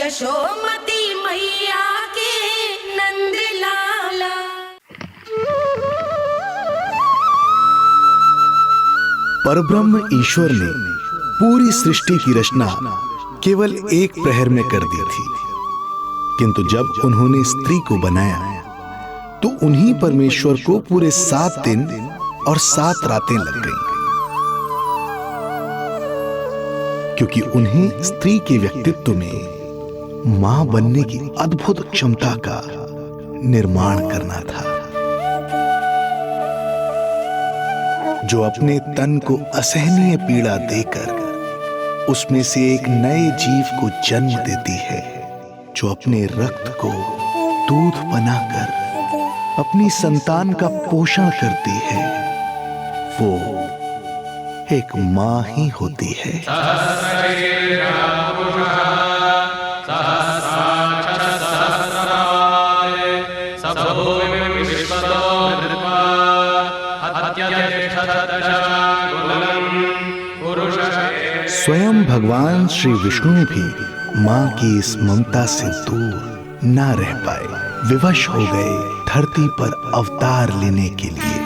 यशोमती मैया के नंद लाला। परब्रह्म ईश्वर ने पूरी सृष्टि की रचना केवल एक प्रहर में कर दी थी, किंतु जब उन्होंने स्त्री को बनाया तो उन्हीं परमेश्वर को पूरे 7 दिन और 7 रातें लग गईं, क्योंकि उन्हें स्त्री के व्यक्तित्व में मां बनने की अद्भुत क्षमता का निर्माण करना था, जो अपने तन को असहनीय पीड़ा देकर उसमें से एक नए जीव को जन्म देती है, जो अपने रक्त को दूध बनाकर अपनी संतान का पोषण करती है। वो एक मां ही होती है। स्वयं भगवान श्री विष्णु भी मां की इस ममता से दूर ना रह पाए, विवश हो गए धरती पर अवतार लेने के लिए।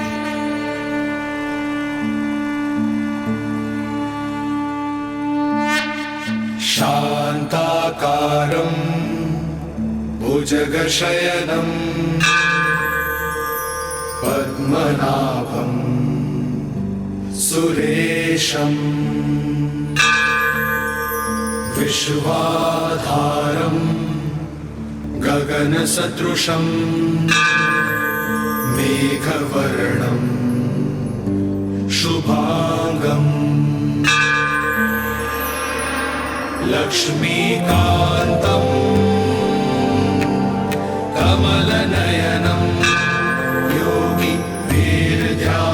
शांताकारं भुजगशयनं पद्मनाभं सुरेशं विश्वाधारं गगनसदृशं मेघवर्णं शुभांगं लक्ष्मीकान्तं कमलनयनं योगी वीरध्यानगम्यं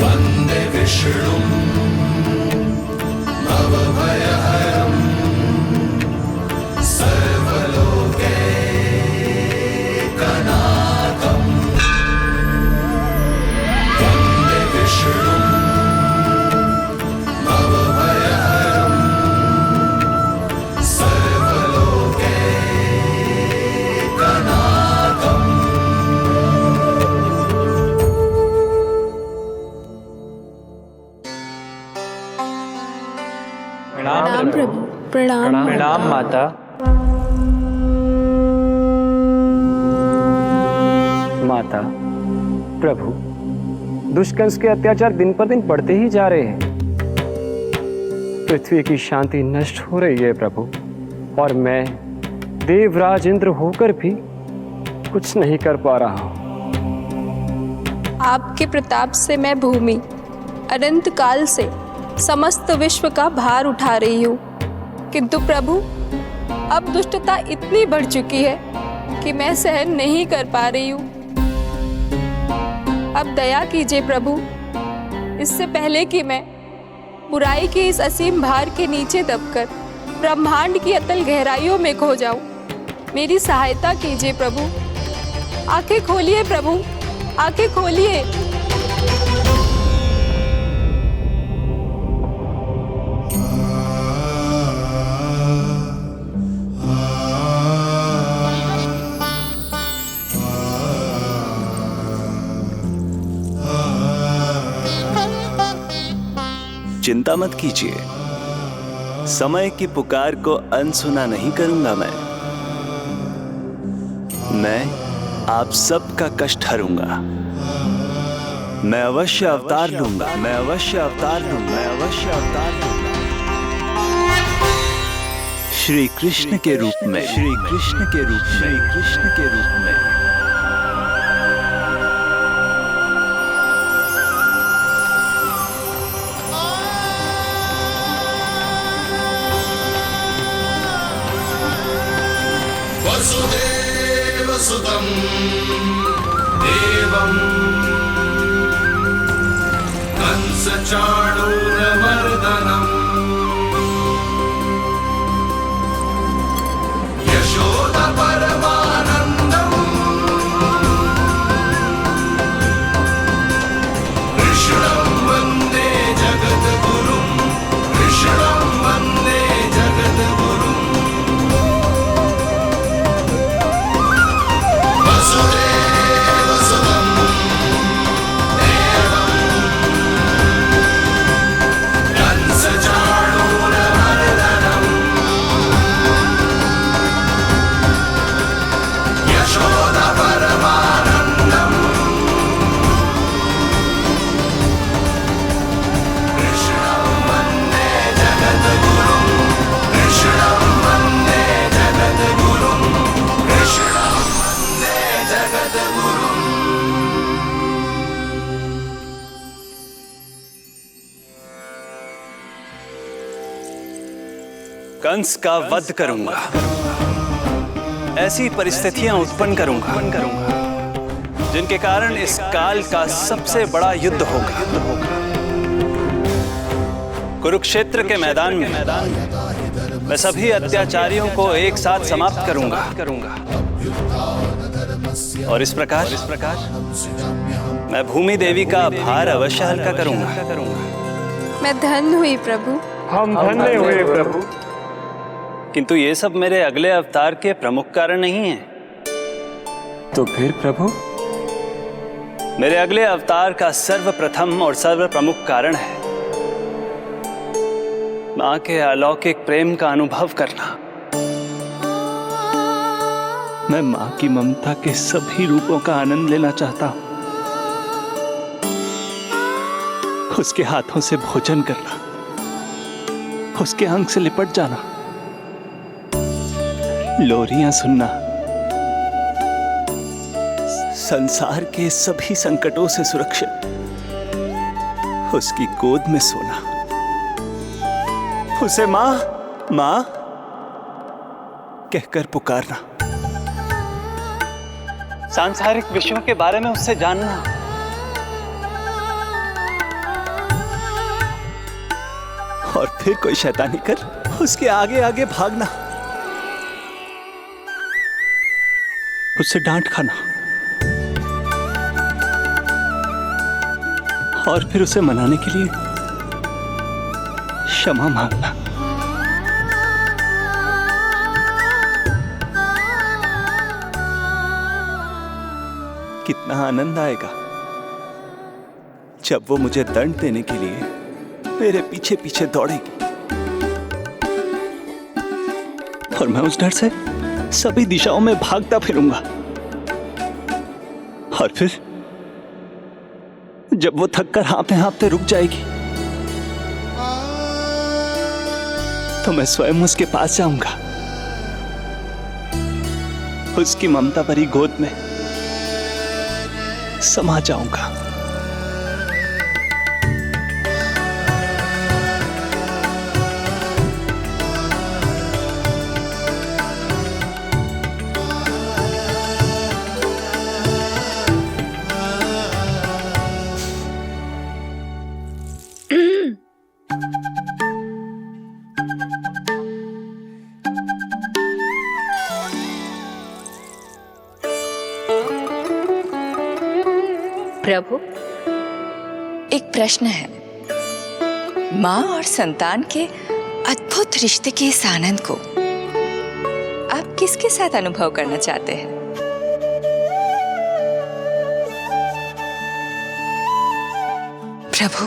वन्दे विष्णुं भवभयहरं सर्वलोकैकनाथं वन्दे विष्णुं भवभयहरं सर्वलोकैकनाथम्। प्रणाम प्रभु। प्रणाम प्रणाम माता। माता, प्रभु, दुष्कंस के अत्याचार दिन पर दिन बढ़ते ही जा रहे हैं। पृथ्वी की शांति नष्ट हो रही है प्रभु, और मैं देवराज इंद्र होकर भी कुछ नहीं कर पा रहा हूँ। आपके प्रताप से मैं भूमि अनंत काल से समस्त विश्व का भार उठा रही हूँ, किंतु प्रभु अब दुष्टता इतनी बढ़ चुकी है कि मैं सहन नहीं कर पा रही हूँ। अब दया कीजिए प्रभु, इससे पहले कि मैं बुराई के इस असीम भार के नीचे दबकर ब्रह्मांड की अतल गहराइयों में खो जाऊं। मेरी सहायता कीजिए प्रभु। आंखें खोलिए प्रभु, आंखें खोलिए। चिंता मत कीजिए, समय की पुकार को अनसुना नहीं करूंगा। मैं आप सबका कष्ट हरूंगा। मैं अवश्य अवतार लूंगा, मैं अवश्य अवतार लूंगा, मैं अवश्य अवतार लूंगा। श्री कृष्ण के रूप में, श्री कृष्ण के रूप में, श्री कृष्ण के रूप में। वसुदेवसुतं देवं कंसचाणूरमर्दनम् यशोदपरमानन्दम् कृष्णं वन्दे जगद्गुरुम्। कंस का वध करूंगा। ऐसी परिस्थितियां उत्पन्न करूंगा जिनके कारण इस काल का सबसे बड़ा युद्ध होगा। कुरुक्षेत्र के मैदान में मैं सभी अत्याचारियों को एक साथ समाप्त करूंगा और इस प्रकार मैं भूमि देवी का भार अवश्य हल्का करूंगा। मैं धन्य हुई प्रभु। हम धन्य हुए प्रभु। किंतु ये सब मेरे अगले अवतार के प्रमुख कारण नहीं है। तो फिर प्रभु? मेरे अगले अवतार का सर्वप्रथम और सर्वप्रमुख कारण है मां के अलौकिक प्रेम का अनुभव करना। मैं मां की ममता के सभी रूपों का आनंद लेना चाहता हूं। उसके हाथों से भोजन करना, उसके अंग से लिपट जाना, लोरियां सुनना, संसार के सभी संकटों से सुरक्षित उसकी गोद में सोना, उसे मां मां कहकर पुकारना, सांसारिक विषयों के बारे में उससे जानना, और फिर कोई शैतानी कर उसके आगे आगे भागना, उससे डांट खाना और फिर उसे मनाने के लिए क्षमा मांगना। कितना आनंद आएगा जब वो मुझे दंड देने के लिए मेरे पीछे पीछे दौड़ेगी और मैं उस डर से सभी दिशाओं में भागता फिरूंगा। और फिर जब वो थककर हाँफते हाँफते रुक जाएगी तो मैं स्वयं उसके पास जाऊंगा, उसकी ममता भरी गोद में समा जाऊंगा। प्रभु, एक प्रश्न है। माँ और संतान के अद्भुत रिश्ते के इस आनंद को आप किसके साथ अनुभव करना चाहते हैं? प्रभु,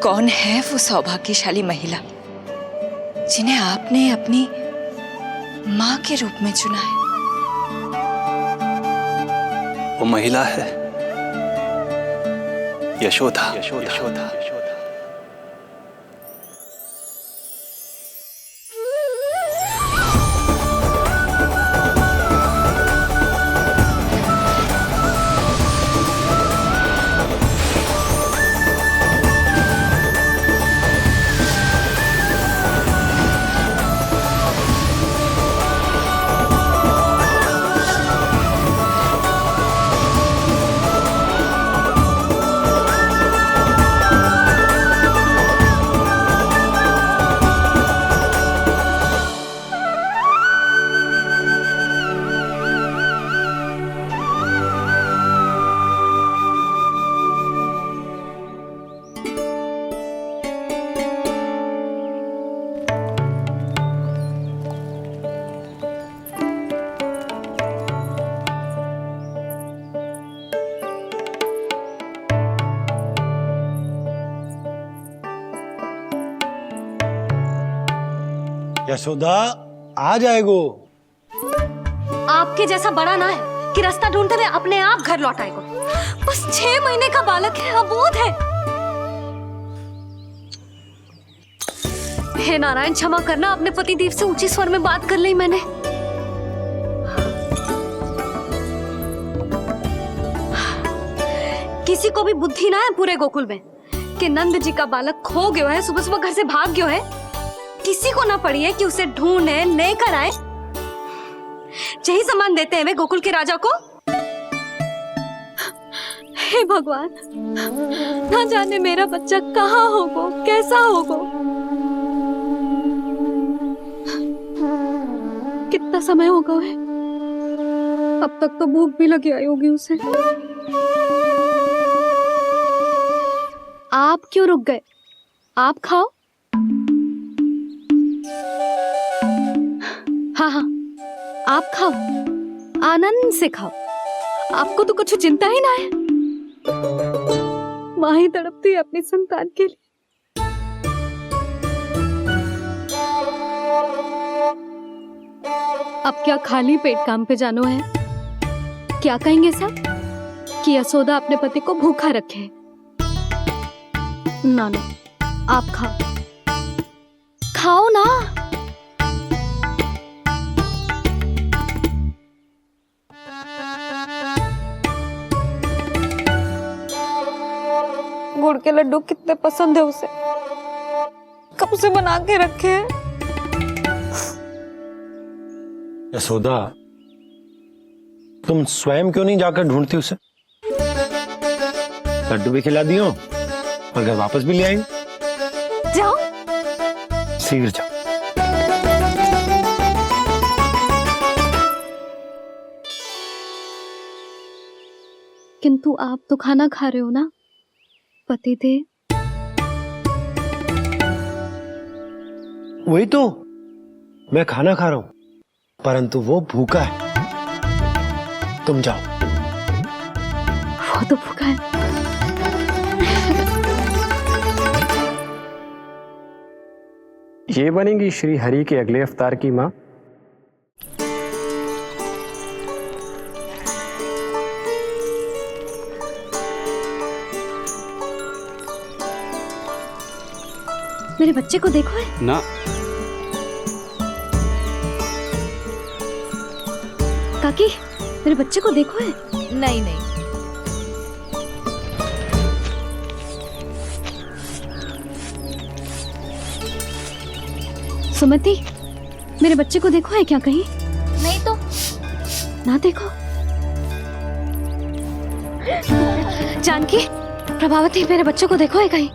कौन है वो सौभाग्यशाली महिला जिन्हें आपने अपनी माँ के रूप में चुना है? वो महिला है यशोदा। यशोदा। यशोदा आ जाएगो। आपके जैसा बड़ा ना है कि रास्ता ढूंढते हुए अपने आप घर लौट आएगो। बस 6 महीने का बालक है, अबोध है। हे नारायण, क्षमा करना, अपने पति देव से ऊंचे स्वर में बात कर ली मैंने। किसी को भी बुद्धि ना है पूरे गोकुल में कि नंद जी का बालक खो गयो है, सुबह सुबह घर से भाग गयो है। किसी को ना पड़ी है कि उसे ढूंढे लेकर आए। यही सम्मान देते हैं वे गोकुल के राजा को। हे भगवान, ना जाने मेरा बच्चा कहाँ होगो, कैसा होगो। कितना समय हो गया है, अब तक तो भूख भी लगी आई होगी उसे। आप क्यों रुक गए? आप खाओ। हाँ हाँ, आप खाओ, आनंद से खाओ। आपको तो कुछ चिंता ही ना है। माँ ही तड़पती है अपनी संतान के लिए। अब क्या खाली पेट काम पे जानो है? क्या कहेंगे सब कि यशोदा अपने पति को भूखा रखे? ना ना, आप खाओ, खाओ ना। गुड़ के लड्डू कितने पसंद है उसे, कब से बना के रखे हैं। यशोदा, तुम स्वयं क्यों नहीं जाकर ढूंढती उसे? लड्डू भी खिला दियो और घर वापस भी ले आएंगे। जाओ, शीघ्र जाओ। किंतु आप तो खाना खा रहे हो ना पतिदेव? वही तो, मैं खाना खा रहा हूं, परंतु वो भूखा है। तुम जाओ। वो तो भूखा है। ये बनेंगी श्री हरि के अगले अवतार की माँ। मेरे बच्चे को देखो है ना। काकी, मेरे बच्चे को देखो है। नहीं नहीं, सुमति, मेरे बच्चे को देखो है क्या कहीं? नहीं तो। ना देखो। जानकी, प्रभावती, मेरे बच्चे को देखो है कहीं?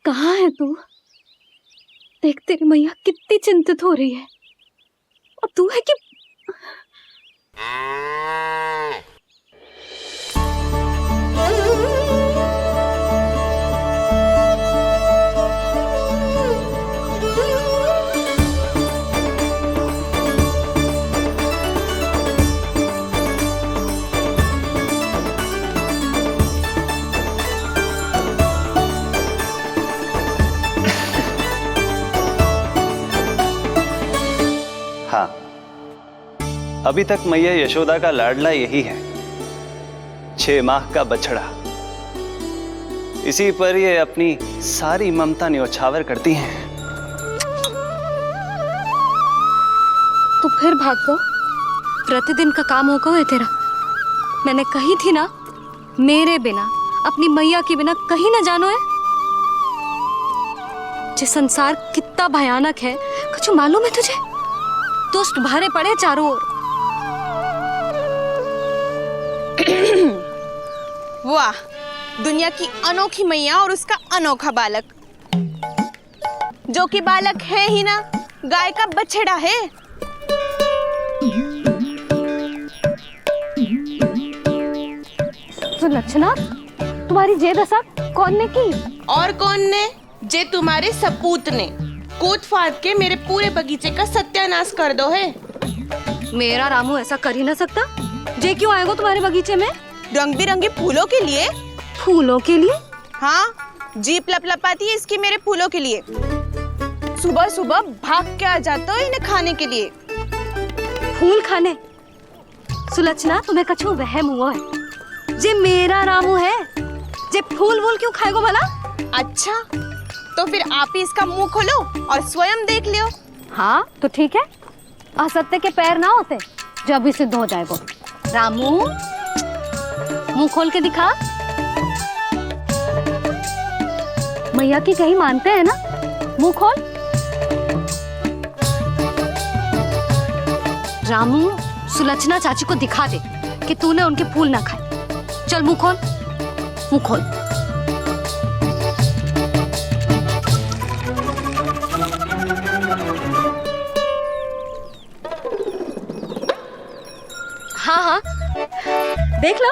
कहाँ है तू? देख, तेरी मैया कितनी चिंतित हो रही है, और तू है कि हाँ, अभी तक मैया यशोदा का लाडला यही है, 6 माह का बछड़ा। इसी पर ये अपनी सारी ममता न्योछावर करती हैं। तू फिर भाग गो। प्रतिदिन का काम होगा है तेरा। मैंने कही थी ना, मेरे बिना, अपनी मैया के बिना कहीं ना जानो है। ये संसार कितना भयानक है, कुछ मालूम है तुझे? दुष्ट भरे पड़े चारों ओर। वाह, दुनिया की अनोखी मैया और उसका अनोखा बालक, जो कि बालक है ही ना, गाय का बछड़ा है। तो लक्षणा, तुम्हारी जे दशा कौन ने की? और कौन ने? जे तुम्हारे सपूत ने कूद फाड़ के मेरे पूरे बगीचे का सत्यानाश कर दो है। मेरा रामू ऐसा कर ही ना सकता। जे क्यों आएगा तुम्हारे बगीचे में? रंग बिरंगे फूलों के लिए। फूलों के लिए? हाँ, जीप लपलपाती है इसकी मेरे फूलों के लिए। सुबह सुबह भाग के आ जाता हो इन्हें खाने के लिए। फूल खाने? सुलक्षणा, तुम्हें कछु वहम हुआ है। जे मेरा रामू है, जे फूल वूल क्यों खाएगो भला? अच्छा, तो फिर आप ही इसका मुंह खोलो और स्वयं देख लियो। हाँ तो ठीक है, असत्य के पैर ना होते जो अभी सिद्ध हो जाए वो। रामू मुंह खोल के दिखा। मैया की कहीं मानते हैं ना, मुंह खोल। रामू सुलक्षणा चाची को दिखा दे कि तूने उनके फूल ना खाए। चल मुंह खोल, मुंह खोल। हाँ हाँ देख लो,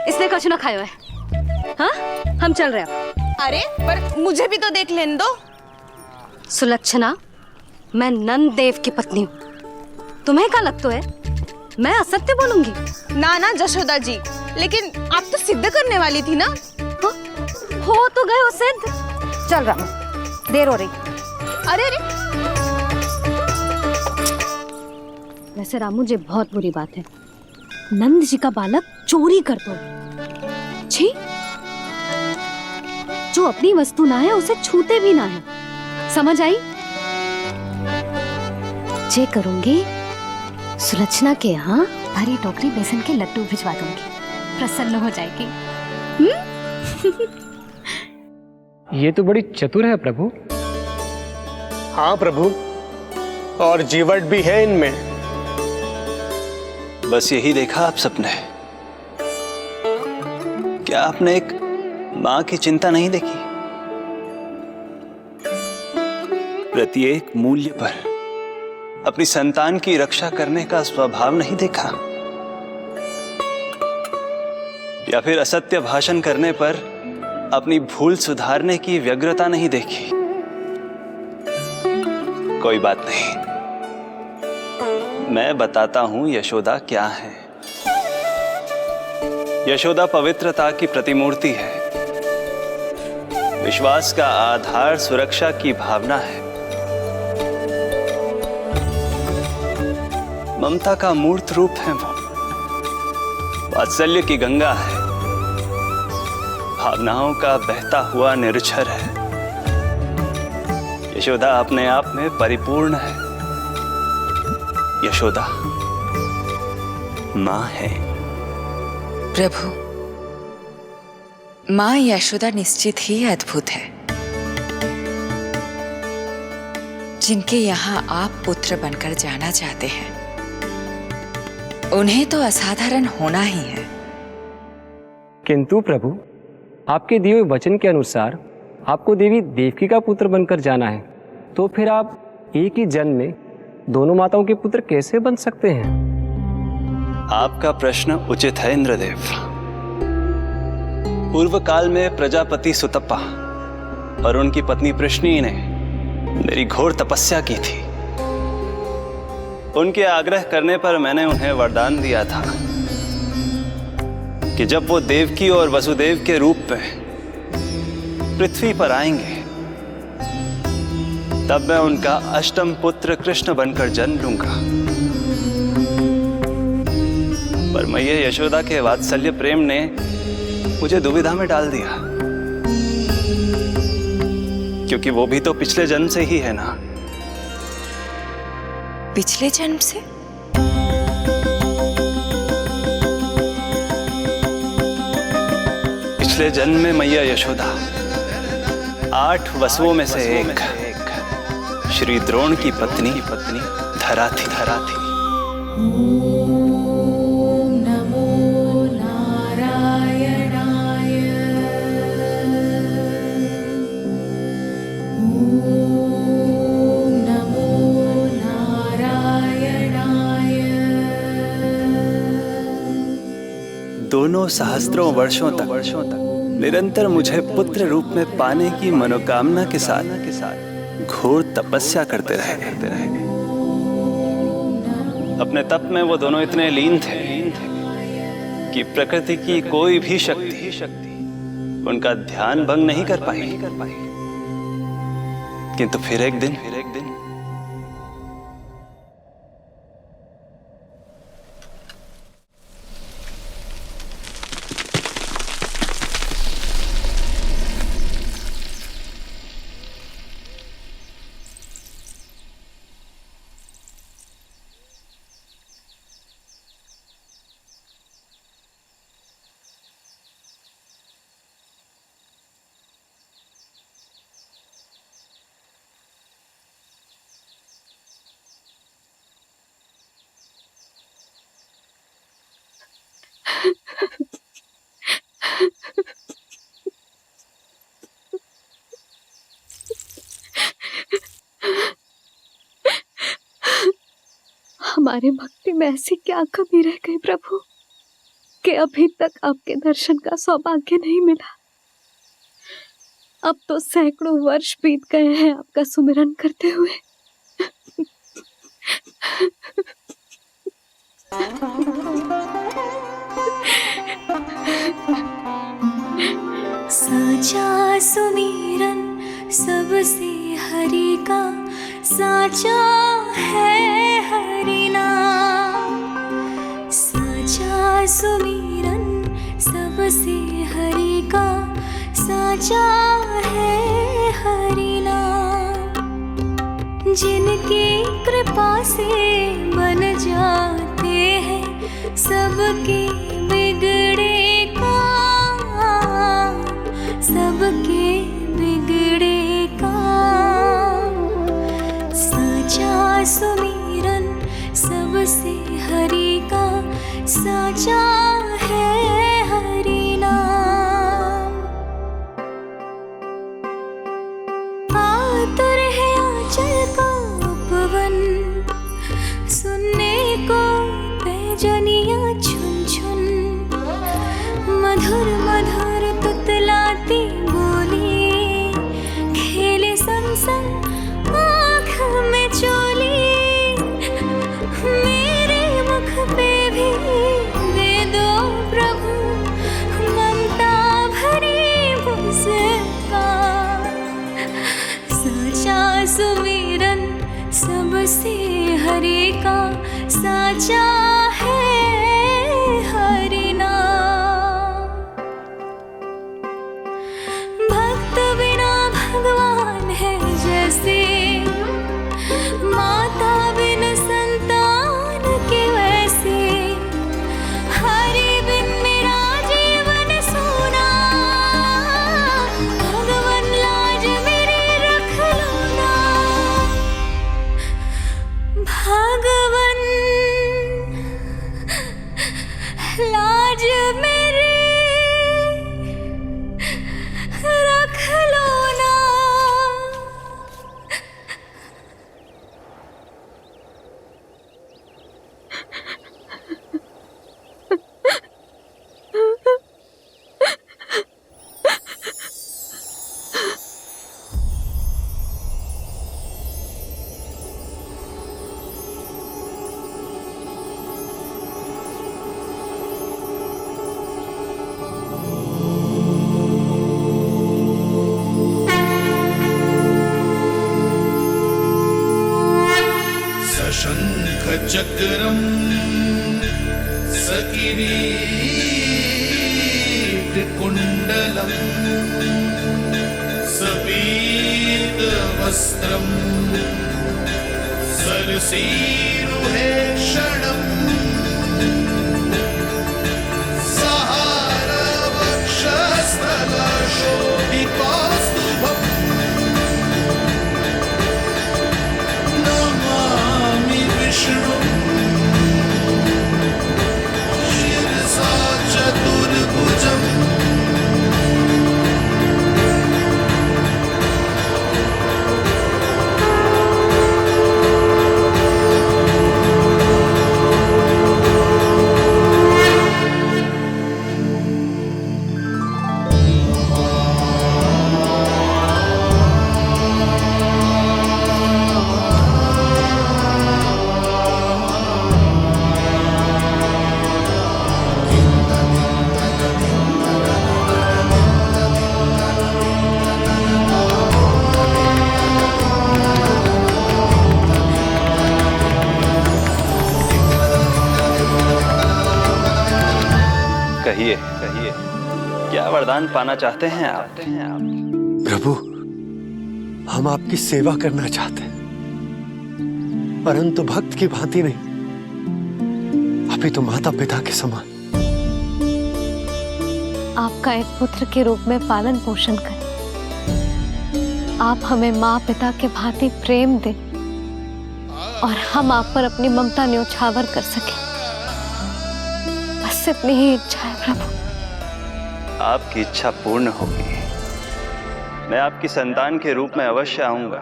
इसने कुछ ना खाया है। हाँ हम चल रहे हैं। अरे पर मुझे भी तो देख लेने दो। सुलक्षणा, मैं नंद देव की पत्नी हूँ, तुम्हें क्या लगता है मैं असत्य बोलूंगी? ना ना जशोदा जी, लेकिन आप तो सिद्ध करने वाली थी ना। हो तो गए हो सिद्ध। चल रामू, देर हो रही। अरे अरे वैसे रामू जी बहुत बुरी बात है, नंद जी का बालक चोरी कर दो। छी, जो अपनी वस्तु ना है उसे छूते भी ना है, समझ आई? जे करूंगी सुलक्षणा के यहाँ भरी टोकरी बेसन के लड्डू भिजवा दूंगी, प्रसन्न हो जाएगी। ये तो बड़ी चतुर है प्रभु। हाँ प्रभु, और जीवट भी है इनमें। बस यही देखा आप सबने? क्या आपने एक मां की चिंता नहीं देखी? प्रत्येक मूल्य पर अपनी संतान की रक्षा करने का स्वभाव नहीं देखा? या फिर असत्य भाषण करने पर अपनी भूल सुधारने की व्यग्रता नहीं देखी? कोई बात नहीं, मैं बताता हूं यशोदा क्या है। यशोदा पवित्रता की प्रतिमूर्ति है, विश्वास का आधार सुरक्षा की भावना है, ममता का मूर्त रूप है वो, वात्सल्य की गंगा है, भावनाओं का बहता हुआ निर्झर है। यशोदा अपने आप में परिपूर्ण है। यशोदा मां है। प्रभु, मां यशोदा निश्चित ही अद्भुत है। जिनके यहाँ आप पुत्र बनकर जाना चाहते हैं, उन्हें तो असाधारण होना ही है। किंतु प्रभु, आपके दिए हुए वचन के अनुसार आपको देवी देवकी का पुत्र बनकर जाना है, तो फिर आप एक ही जन्म में दोनों माताओं के पुत्र कैसे बन सकते हैं? आपका प्रश्न उचित है इंद्रदेव। पूर्व काल में प्रजापति सुतप्पा और उनकी पत्नी प्रश्नी ने मेरी घोर तपस्या की थी। उनके आग्रह करने पर मैंने उन्हें वरदान दिया था कि जब वो देवकी और वसुदेव के रूप में पृथ्वी पर आएंगे, तब मैं उनका अष्टम पुत्र कृष्ण बनकर जन्म लूंगा। पर मैया यशोदा के वात्सल्य प्रेम ने मुझे दुविधा में डाल दिया, क्योंकि वो भी तो पिछले जन्म से ही है ना। पिछले जन्म से? पिछले जन्म में मैया यशोदा 8 वसुओं में से एक श्री द्रोण की पत्नी धरा थी। दोनों सहस्त्रों वर्षों तक निरंतर मुझे पुत्र रूप में पाने की मनोकामना के साथ घोर तपस्या करते रहे। अपने तप में वो दोनों इतने लीन थे कि प्रकृति की कोई भी शक्ति उनका ध्यान भंग नहीं कर पाई। किंतु फिर एक दिन हमारे भक्ति में ऐसी क्या कमी रह गई प्रभु कि अभी तक आपके दर्शन का सौभाग्य नहीं मिला। अब तो सैकड़ों वर्ष बीत गए हैं आपका सुमिरन करते हुए। साचा सुमिरन सबसे हरि का, साचा है हरि नाम। साचा सुमिरन सबसे हरि का, साचा है हरि नाम। जिनकी कृपा से बन जाते हैं सबके बिगड़े काम, सबके बिगड़े काम। साचा सुमिरन सबसे हरि का, साचा है हरि नाम। आतुर है आंचल का उपवन, सुनने को पैजनिया छुन छुन। मधुर मधुर तुतलाती बोली, खेले संग संग आँख में चोली। मेरे मुख पे भी दे दो प्रभु ममता भरी मुस्कान। साचा सुमिरन सबसे हरि का, साचा है हरि नाम। भक्त बिना भगवान है जैसे, माता बिन संतान के वैसे। हरि बिन मेरा जीवन सूना, भगवान लाज मेरी रख लो ना। भगवान लाज मेरी रख लो ना। सशंख चक्रम सकिरीट कुंडलम सपीत वस्त्रम सरसीरुहे क्षणम। सहार वक्षस्थल शोभितौस्तुभम् नमामि विष्णु शिरसा चतुर्भुजम्। कहिए कहिए, क्या वरदान पाना चाहते हैं आप? प्रभु, हम आपकी सेवा करना चाहते हैं, परंतु भक्त की भांति नहीं, अभी तो माता पिता के समान। आपका एक पुत्र के रूप में पालन पोषण करें। आप हमें माँ पिता के भांति प्रेम दें और हम आप पर अपनी ममता न्योछावर कर सकें। बस इतनी ही इच्छा है प्रभु। आपकी इच्छा पूर्ण होगी। मैं आपकी संतान के रूप में अवश्य आऊंगा,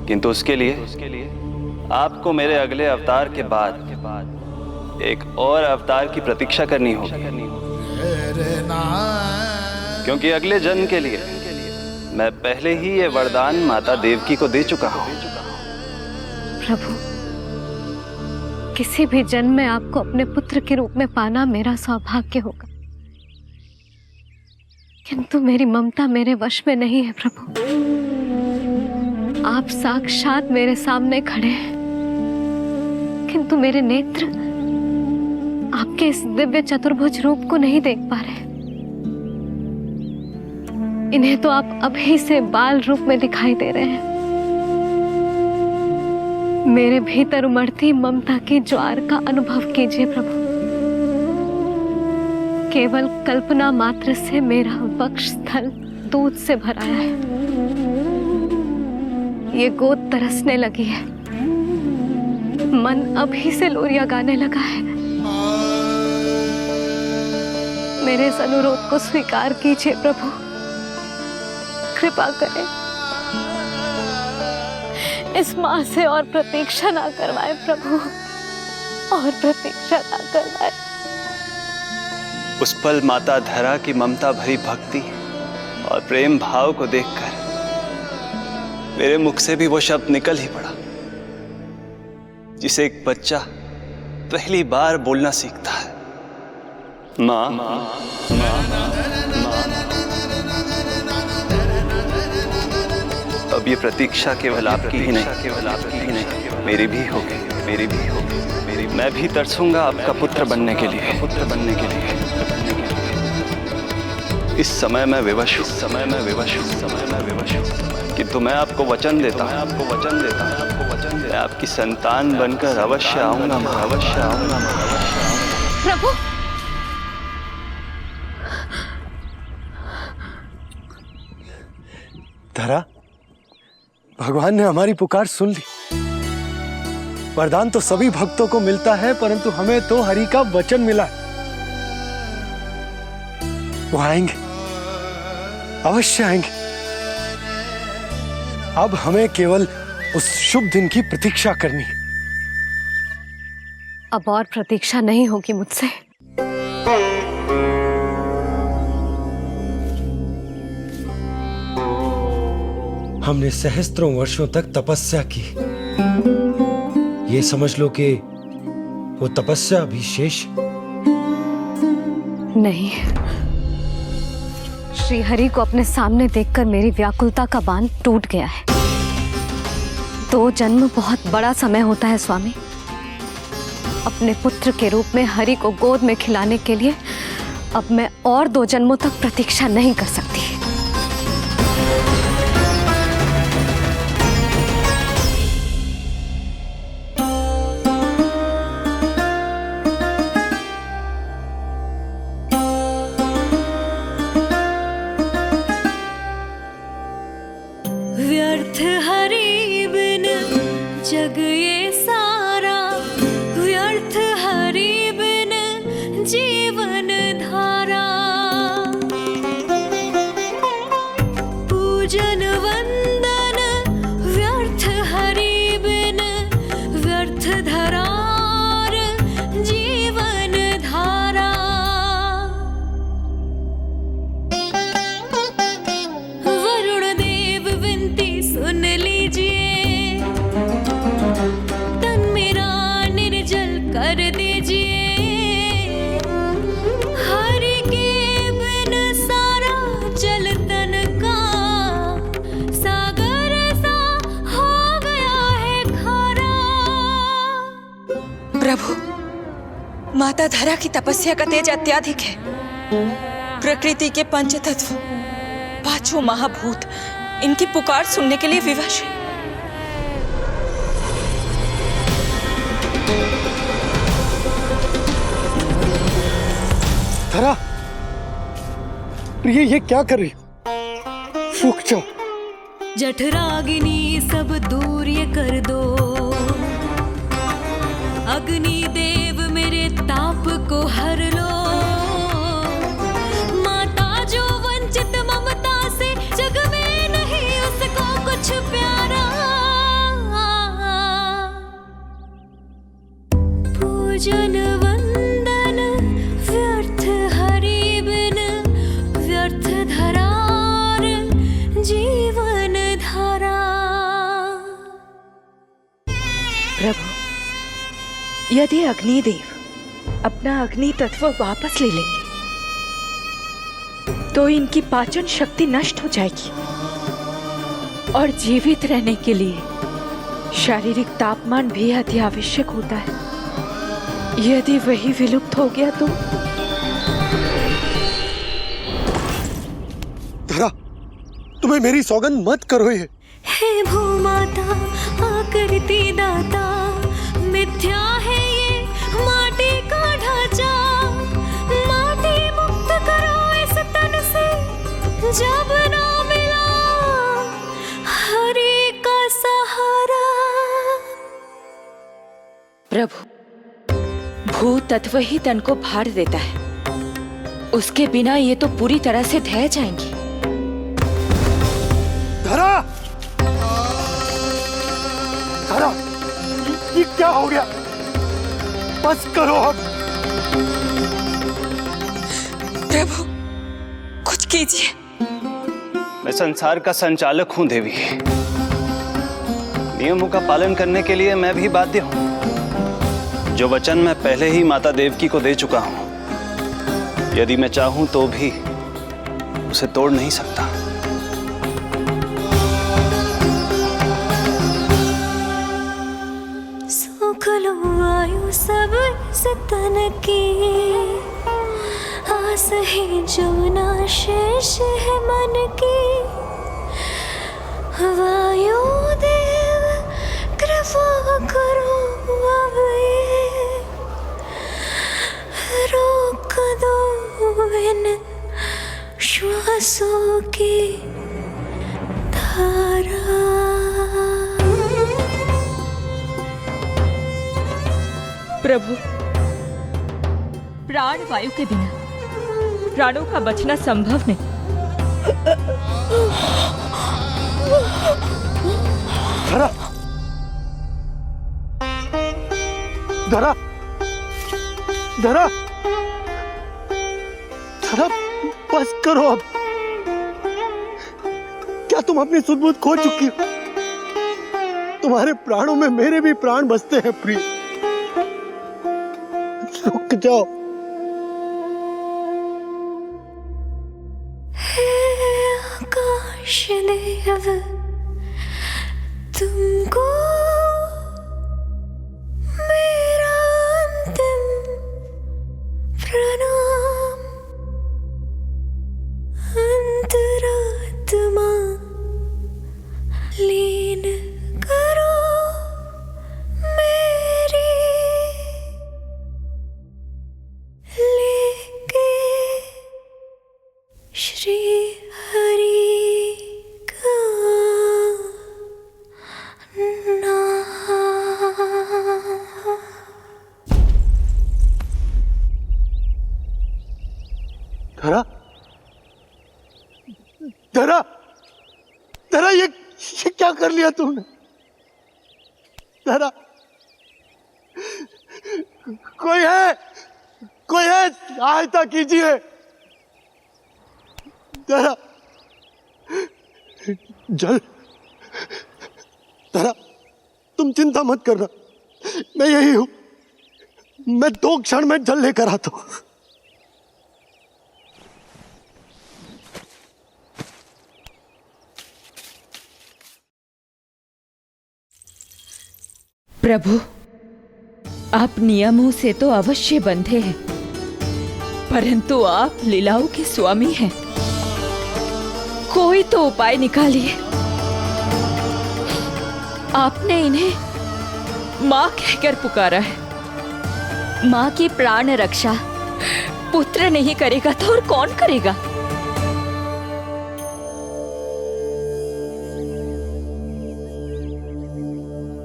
किंतु उसके लिए आपको मेरे अगले अवतार के बाद एक और अवतार की प्रतीक्षा करनी होगी, क्योंकि अगले जन्म के लिए मैं पहले ही ये वरदान माता देवकी को दे चुका हूं। प्रभु, किसी भी जन्म में आपको अपने पुत्र के रूप में पाना मेरा सौभाग्य होगा, किंतु मेरी ममता मेरे वश में नहीं है। प्रभु, आप साक्षात मेरे सामने खड़े हैं, किंतु मेरे नेत्र आपके इस दिव्य चतुर्भुज रूप को नहीं देख पा रहे। इन्हें तो आप अभी से बाल रूप में दिखाई दे रहे हैं। मेरे भीतर उमड़ती ममता की ज्वार का अनुभव कीजिए प्रभु। केवल कल्पना मात्र से मेरा वक्ष स्थल दूध से भराया है। ये गोद तरसने लगी है, मन अभी से लोरिया गाने लगा है। मेरे इस अनुरोध को स्वीकार कीजिए प्रभु, कृपा करें। इस मां से और प्रतीक्षा ना करवाए प्रभु, और प्रतीक्षा ना करवाए। उस पल माता धरा की ममता भरी भक्ति और प्रेम भाव को देखकर मेरे मुख से भी वो शब्द निकल ही पड़ा जिसे एक बच्चा पहली बार बोलना सीखता है, माँ। माँ, माँ, माँ। अब ये प्रतीक्षा केवल आपकी ही नहीं, मेरी भी होगी, मेरी भी होगी। मैं भी तरसूंगा आपका पुत्र बनने के लिए, इस समय मैं विवश हूँ, किंतु मैं आपको वचन देता हूँ, मैं आपकी संतान बनकर अवश्य आऊंगा, प्रभु, धरा, भगवान ने हमारी पुकार सुन ली। वरदान तो सभी भक्तों को मिलता है, परंतु हमें तो हरि का वचन मिला है। वो आएंगे, अवश्य आएंगे। अब हमें केवल उस शुभ दिन की प्रतीक्षा करनी है। अब और प्रतीक्षा नहीं होगी मुझसे। हमने सहस्त्रों वर्षों तक तपस्या की, ये समझ लो कि वो तपस्या अभी शेष नहीं। श्री हरि को अपने सामने देखकर मेरी व्याकुलता का बांध टूट गया है। 2 जन्म बहुत बड़ा समय होता है स्वामी। अपने पुत्र के रूप में हरि को गोद में खिलाने के लिए अब मैं और 2 जन्मों तक प्रतीक्षा नहीं कर सकती। व्यर्थ हरि बिन जग ये सारा, व्यर्थ हरि बिन जीवन धारा। पूजन वंदन व्यर्थ हरि बिन, व्यर्थ धरार जीवन धारा। वरुण देव विनती सुन लीजिए, तन मेरा निर्जल कर दीजिए। हरि के बिन सारा जल तन का सागर सा हो गया है खारा। प्रभु, माता धरा की तपस्या का तेज अत्याधिक है। प्रकृति के पंचतत्व, 5 महाभूत इनकी पुकार सुनने के लिए विवश है। धरा, प्रिय, ये क्या कर रही हो? रुक जाओ। जठराग्नि सब दूर ये कर दो, अग्नि देव मेरे ताप को हर लो। माता जो वंचित ममता से, जग में नहीं उसको कुछ प्यारा। जन वंदन व्यर्थ हरि बिन व्यर्थ धरार जीवन धारा। प्रभु, यदि अग्निदेव अपना अग्नि तत्व वापस ले लेंगे तो इनकी पाचन शक्ति नष्ट हो जाएगी और जीवित रहने के लिए शारीरिक तापमान भी अति आवश्यक होता है। यदि वही विलुप्त हो गया तो धरा, तुम्हें मेरी सौगंध मत करो ये। हे भूमाता आकृति दाता, मिथ्या है ये माटी का ढांचा। माटी मुक्त करो इस तन से, जब ना मिला हरि का सहारा। प्रभु, भू तत्व ही तन को भार देता है, उसके बिना ये तो पूरी तरह से ढह जाएंगी। धरा, धरा, ये क्या हो गया? बस करो अब। प्रभु, कुछ कीजिए। मैं संसार का संचालक हूं देवी। नियमों का पालन करने के लिए मैं भी बाध्य हूं। जो वचन मैं पहले ही माता देवकी को दे चुका हूं, यदि मैं चाहूं तो भी उसे तोड़ नहीं सकता। सुख लो आयु सब इस तन की, आस है जो ना शेष है मन की। वायु देव कृपा करो अब ये, रोक दो इन श्वासों की धारा। प्रभु, प्राण वायु के बिना प्राणों का बचना संभव नहीं। धरा, धरा, धरा, धरा, बस करो अब। क्या तुम अपनी सुध-बुध खो चुकी हो? तुम्हारे प्राणों में मेरे भी प्राण बसते हैं प्रिय। रुक जाओ। हे आकाश देव, तुमको मेरा अंतिम प्रणाम। अंतरात्मा लीन करो मेरी, लेके श्री हरि का नाम। धरा, धरा, धरा, ये क्या कर लिया तुमने? धरा, कोई है, कोई है, सहायता कीजिए। धरा, जल, धरा, तुम चिंता मत करना, मैं यही हूं। मैं 2 क्षण में जल लेकर आता हूं। प्रभु, आप नियमों से तो अवश्य बंधे हैं, परंतु आप लीलाओं के स्वामी हैं। कोई तो उपाय निकालिए। आपने इन्हें मां कहकर पुकारा है। मां की प्राण रक्षा पुत्र नहीं करेगा तो और कौन करेगा?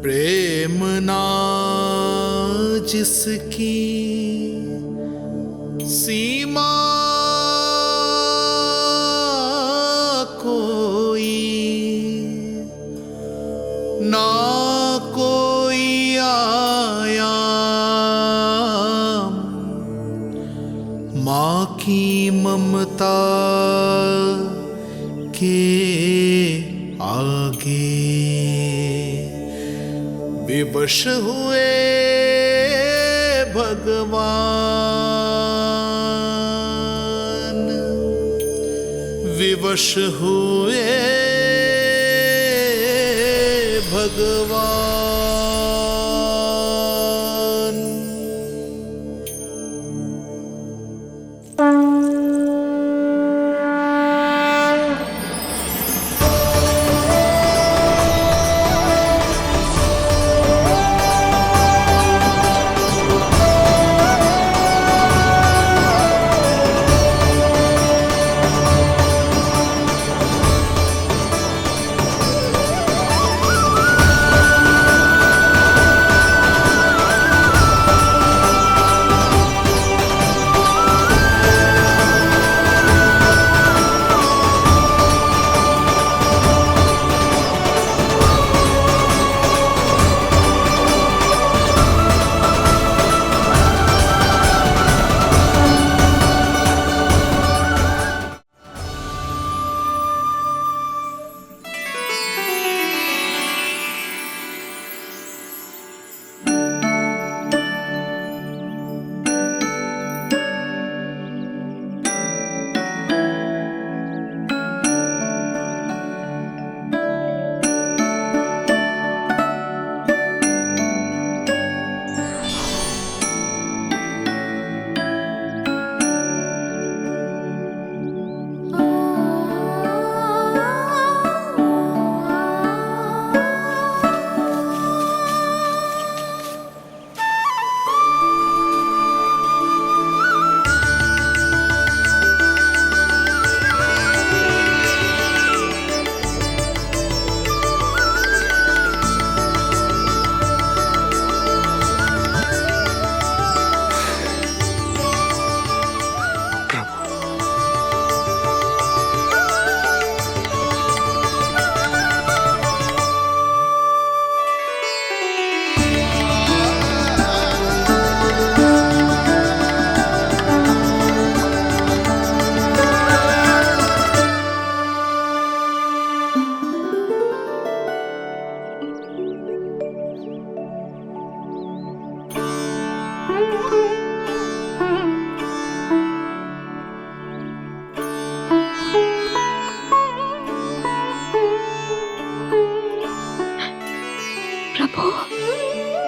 प्रेम ना जिसकी सीमा कोई, ना कोई आया की ममता के आगे विवश हुए भगवान, विवश हुए भगवान।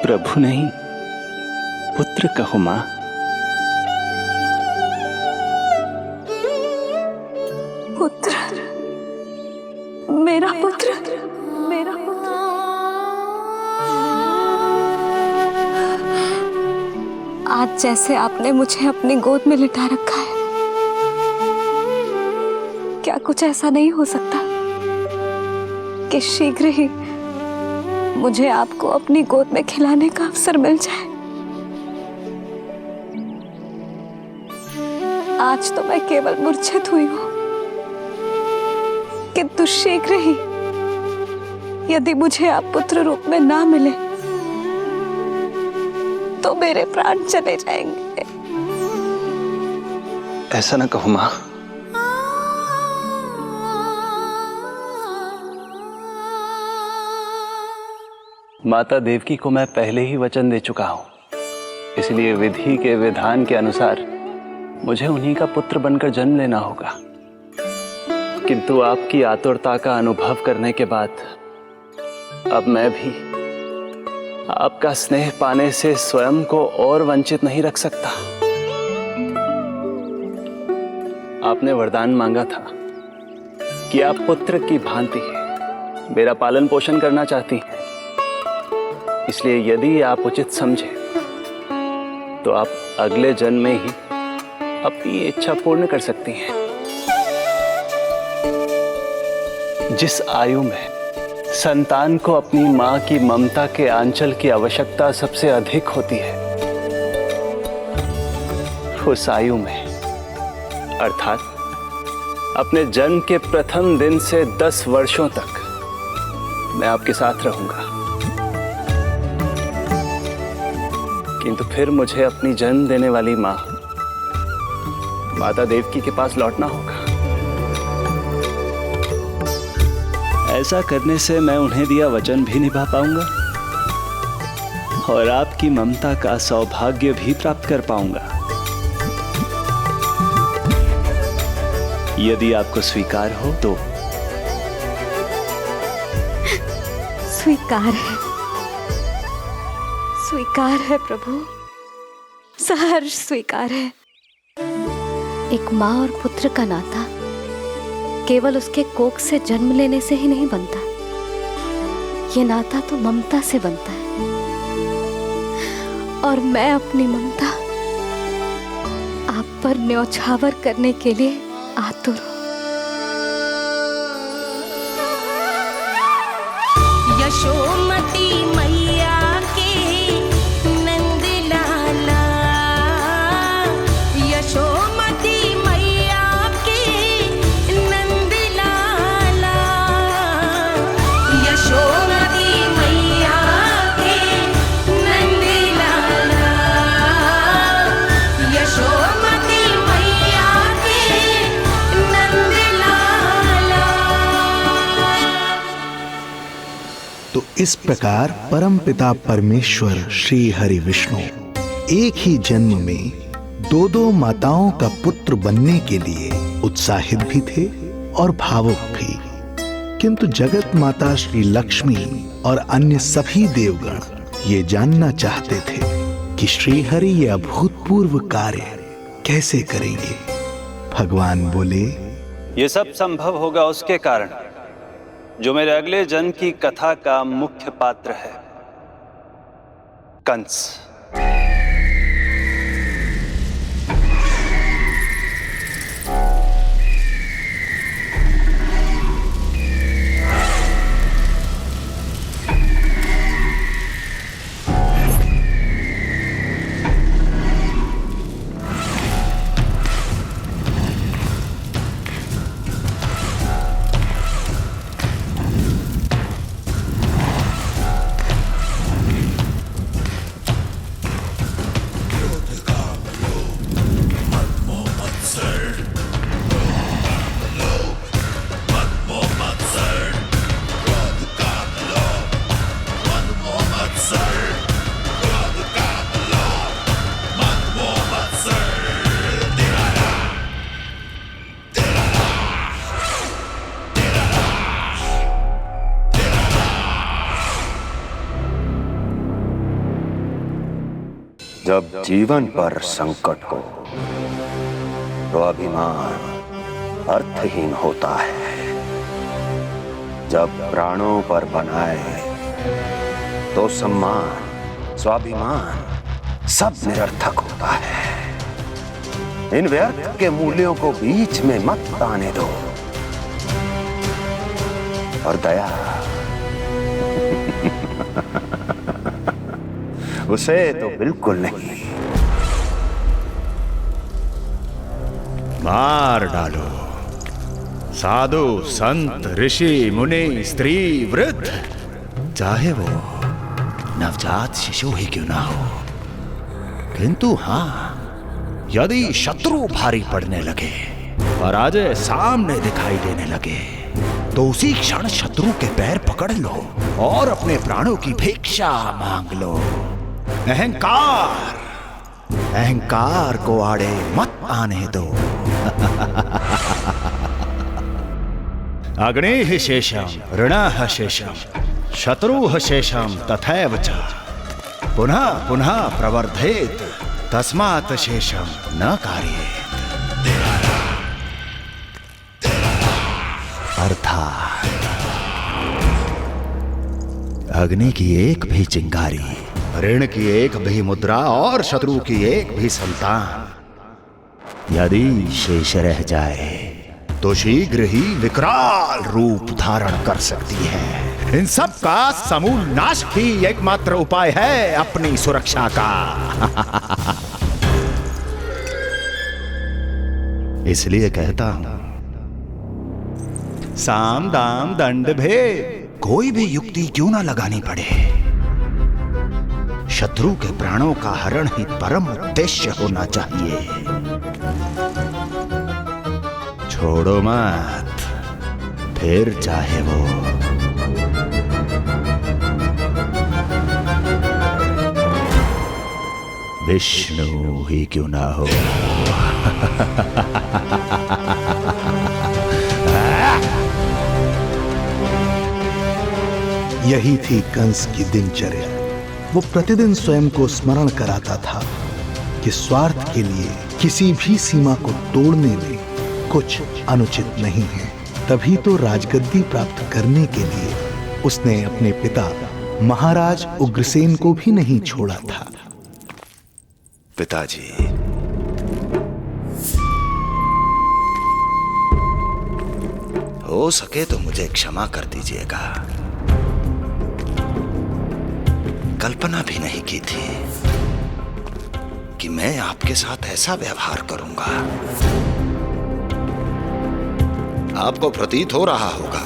प्रभु नहीं, पुत्र कहो मां। पुत्र, मेरा पुत्र, मेरा पुत्र। आज जैसे आपने मुझे अपनी गोद में लिटा रखा है, क्या कुछ ऐसा नहीं हो सकता कि शीघ्र ही मुझे आपको अपनी गोद में खिलाने का अवसर मिल जाए? आज तो मैं केवल मूर्छित हुई हूं, किंतु शीघ्र ही यदि मुझे आप पुत्र रूप में ना मिले तो मेरे प्राण चले जाएंगे। ऐसा ना कहो मां। माता देवकी को मैं पहले ही वचन दे चुका हूं, इसलिए विधि के विधान के अनुसार मुझे उन्हीं का पुत्र बनकर जन्म लेना होगा। किंतु आपकी आतुरता का अनुभव करने के बाद अब मैं भी आपका स्नेह पाने से स्वयं को और वंचित नहीं रख सकता। आपने वरदान मांगा था कि आप पुत्र की भांति मेरा पालन पोषण करना चाहती हैं, इसलिए यदि आप उचित समझे तो आप अगले जन्म में ही अपनी इच्छा पूर्ण कर सकती हैं। जिस आयु में संतान को अपनी मां की ममता के आंचल की आवश्यकता सबसे अधिक होती है, उस आयु में अर्थात अपने जन्म के प्रथम दिन से 10 वर्षों तक मैं आपके साथ रहूंगा। किंतु फिर मुझे अपनी जन्म देने वाली मां माता देवकी के पास लौटना होगा। ऐसा करने से मैं उन्हें दिया वचन भी निभा पाऊंगा और आपकी ममता का सौभाग्य भी प्राप्त कर पाऊंगा। यदि आपको स्वीकार हो तो। स्वीकार है प्रभु, सहर्ष स्वीकार है। एक माँ और पुत्र का नाता केवल उसके कोख से जन्म लेने से ही नहीं बनता, ये नाता तो ममता से बनता है। और मैं अपनी ममता आप पर न्यौछावर करने के लिए आतुर हूं। यशोमती मैया के नंद लाला, यशोमती मैया के नंद लाला, यशोमती मैया के नंद लाला, यशोमती मैया के नंद लाला। तो इस प्रकार परमपिता परमेश्वर श्री हरि विष्णु एक ही जन्म में दो दो माताओं का पुत्र बनने के लिए उत्साहित भी थे और भावुक भी। किंतु जगत माता श्री लक्ष्मी और अन्य सभी देवगण ये जानना चाहते थे कि श्री हरि ये अभूतपूर्व कार्य कैसे करेंगे। भगवान बोले, ये सब संभव होगा उसके कारण जो मेरे अगले जन्म की कथा का मुख्य पात्र है, कंस। जब जीवन पर संकट हो तो अभिमान अर्थहीन होता है। जब प्राणों पर बनाए तो सम्मान स्वाभिमान सब निरर्थक होता है। इन व्यर्थ के मूल्यों को बीच में मत आने दो। और दया उसे तो बिल्कुल नहीं। मार डालो साधु संत ऋषि मुनि स्त्री वृद्ध, चाहे वो नवजात शिशु ही क्यों ना हो। किंतु हाँ, यदि शत्रु भारी पड़ने लगे, पराजय सामने दिखाई देने लगे, तो उसी क्षण शत्रु के पैर पकड़ लो और अपने प्राणों की भिक्षा मांग लो। अहंकार को आड़े मत आने दो। अग्नेः शेषम ऋणः शेषम शत्रुः शेषम तथैव च पुनः पुनः प्रवर्धेत तस्मात् शेषम न कार्येत। अर्थात अग्नि की एक भी चिंगारी, ऋण की एक भी मुद्रा और शत्रु की एक भी संतान यदि शेष रह जाए तो शीघ्र ही विकराल रूप धारण कर सकती है। इन सब का समूल नाश ही एकमात्र उपाय है अपनी सुरक्षा का। इसलिए कहता हूं, साम दाम दंड भेद कोई भी युक्ति क्यों ना लगानी पड़े, शत्रु के प्राणों का हरण ही परम उद्देश्य होना चाहिए। छोड़ो मत, फिर चाहे वो विष्णु ही क्यों ना हो। यही थी कंस की दिनचर्या। वो प्रतिदिन स्वयं को स्मरण कराता था कि स्वार्थ के लिए किसी भी सीमा को तोड़ने में कुछ अनुचित नहीं है। तभी तो राजगद्दी प्राप्त करने के लिए उसने अपने पिता महाराज उग्रसेन को भी नहीं छोड़ा था। पिताजी, हो सके तो मुझे क्षमा कर दीजिएगा। कल्पना भी नहीं की थी कि मैं आपके साथ ऐसा व्यवहार करूंगा। आपको प्रतीत हो रहा होगा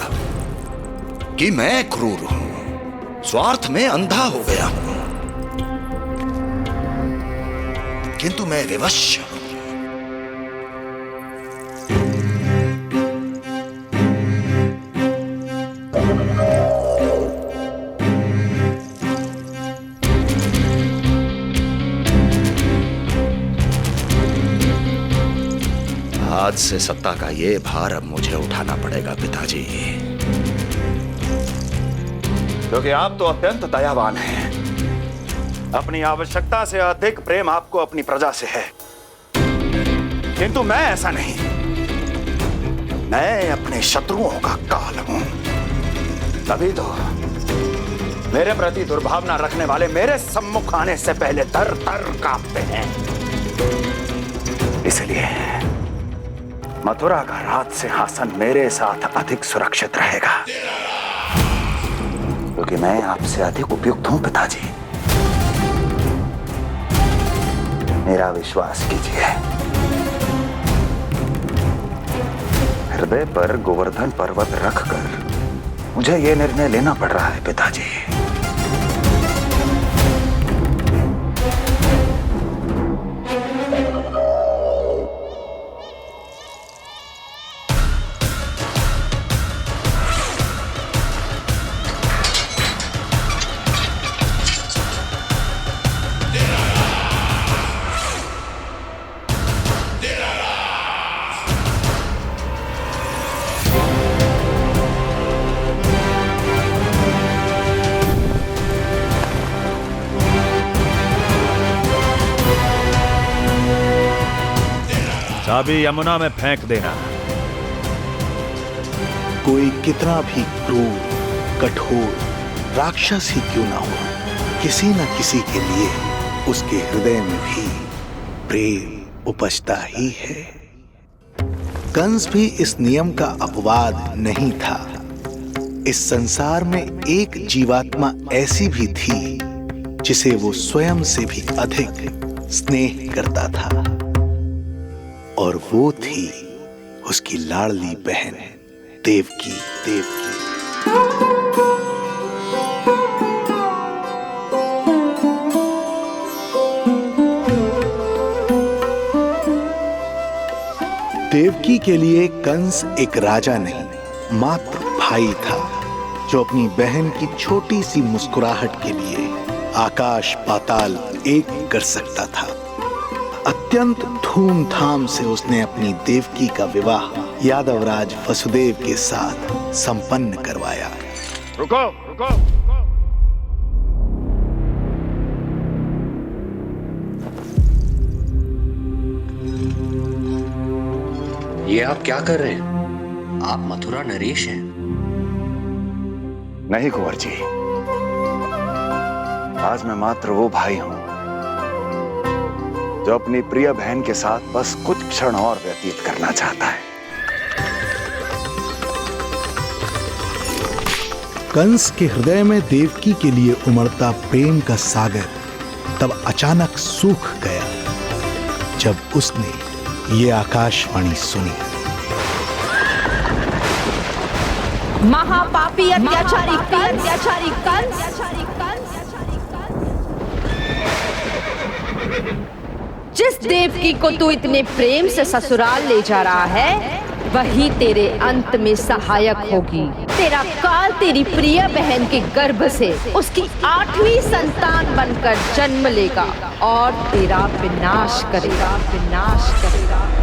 कि मैं क्रूर हूं, स्वार्थ में अंधा हो गया हूं, किंतु मैं विवश हूं। आज से सत्ता का ये भार अब मुझे उठाना पड़ेगा पिताजी, क्योंकि आप तो अत्यंत दयावान हैं। अपनी आवश्यकता से अधिक प्रेम आपको अपनी प्रजा से है, किंतु मैं ऐसा नहीं। मैं अपने शत्रुओं का काल हूं, तभी तो मेरे प्रति दुर्भावना रखने वाले मेरे सम्मुख आने से पहले दर दर कांपते हैं। इसलिए मथुरा का राज सिंहासन मेरे साथ अधिक सुरक्षित रहेगा, क्योंकि मैं आपसे अधिक उपयुक्त हूं पिताजी। मेरा विश्वास कीजिए। हृदय पर गोवर्धन पर्वत रखकर मुझे यह निर्णय लेना पड़ रहा है पिताजी। चाबी यमुना में फेंक देना। कोई कितना भी क्रूर, कठोर, राक्षस ही क्यों ना हो, किसी न किसी के लिए उसके हृदय में भी प्रेम उपजता ही है। कंस भी इस नियम का अपवाद नहीं था। इस संसार में एक जीवात्मा ऐसी भी थी जिसे वो स्वयं से भी अधिक स्नेह करता था, और वो थी उसकी लाडली बहन देवकी। देवकी के लिए कंस एक राजा नहीं, मात्र भाई था, जो अपनी बहन की छोटी सी मुस्कुराहट के लिए आकाश पाताल एक कर सकता था। अत्यंत धूमधाम से उसने अपनी देवकी का विवाह यादवराज वसुदेव के साथ संपन्न करवाया। रुको, रुको। ये आप क्या कर रहे हैं? आप मथुरा नरेश हैं? नहीं कुंवर जी, आज मैं मात्र वो भाई हूं जो अपनी प्रिय बहन के साथ बस कुछ क्षण और व्यतीत करना चाहता है। कंस के हृदय में देवकी के लिए उमड़ता प्रेम का सागर तब अचानक सूख गया जब उसने ये आकाशवाणी सुनी। महापापी अत्याचारी कंस जिस देवकी को तू इतने प्रेम से ससुराल ले जा रहा है, वही तेरे अंत में सहायक होगी। तेरा काल तेरी प्रिय बहन के गर्भ से उसकी 8वीं संतान बनकर जन्म लेगा और तेरा विनाश करेगा, विनाश करेगा।